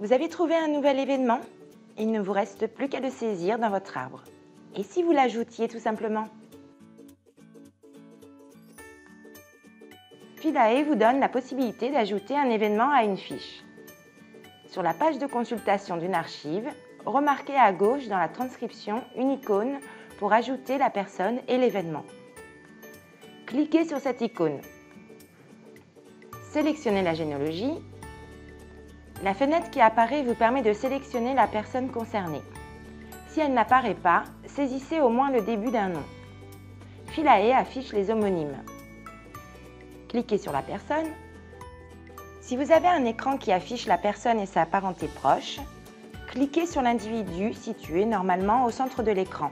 Vous avez trouvé un nouvel événement? Il ne vous reste plus qu'à le saisir dans votre arbre. Et si vous l'ajoutiez tout simplement? Philae vous donne la possibilité d'ajouter un événement à une fiche. Sur la page de consultation d'une archive, remarquez à gauche dans la transcription une icône pour ajouter la personne et l'événement. Cliquez sur cette icône. Sélectionnez la généalogie. La fenêtre qui apparaît vous permet de sélectionner la personne concernée. Si elle n'apparaît pas, saisissez au moins le début d'un nom. Philae affiche les homonymes. Cliquez sur la personne. Si vous avez un écran qui affiche la personne et sa parenté proche, cliquez sur l'individu situé normalement au centre de l'écran.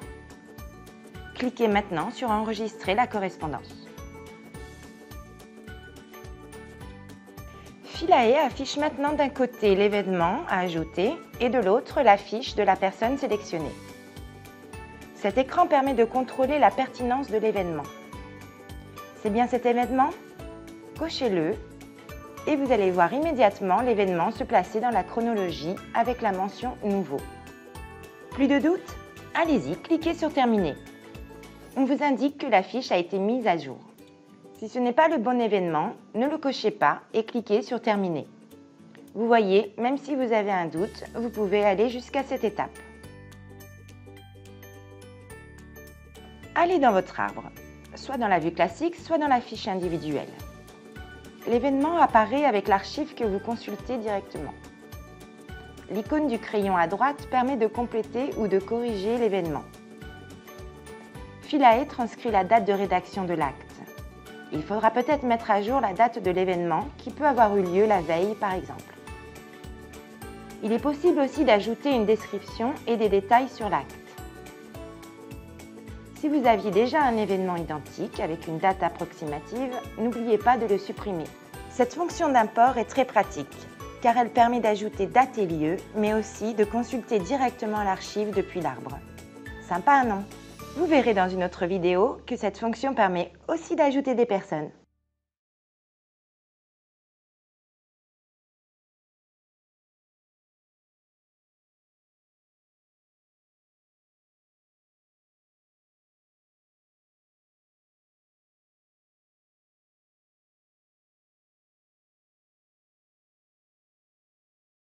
Cliquez maintenant sur Enregistrer la correspondance. Philae affiche maintenant d'un côté l'événement à ajouter et de l'autre la fiche de la personne sélectionnée. Cet écran permet de contrôler la pertinence de l'événement. C'est bien cet événement? Cochez-le et vous allez voir immédiatement l'événement se placer dans la chronologie avec la mention « Nouveau ». Plus de doute? Allez-y, cliquez sur « Terminer ». On vous indique que la fiche a été mise à jour. Si ce n'est pas le bon événement, ne le cochez pas et cliquez sur « Terminer ». Vous voyez, même si vous avez un doute, vous pouvez aller jusqu'à cette étape. Allez dans votre arbre, soit dans la vue classique, soit dans la fiche individuelle. L'événement apparaît avec l'archive que vous consultez directement. L'icône du crayon à droite permet de compléter ou de corriger l'événement. Philae transcrit la date de rédaction de l'acte. Il faudra peut-être mettre à jour la date de l'événement qui peut avoir eu lieu la veille par exemple. Il est possible aussi d'ajouter une description et des détails sur l'acte. Si vous aviez déjà un événement identique avec une date approximative, n'oubliez pas de le supprimer. Cette fonction d'import est très pratique car elle permet d'ajouter date et lieu, mais aussi de consulter directement l'archive depuis l'arbre. Sympa, non? Vous verrez dans une autre vidéo que cette fonction permet aussi d'ajouter des personnes.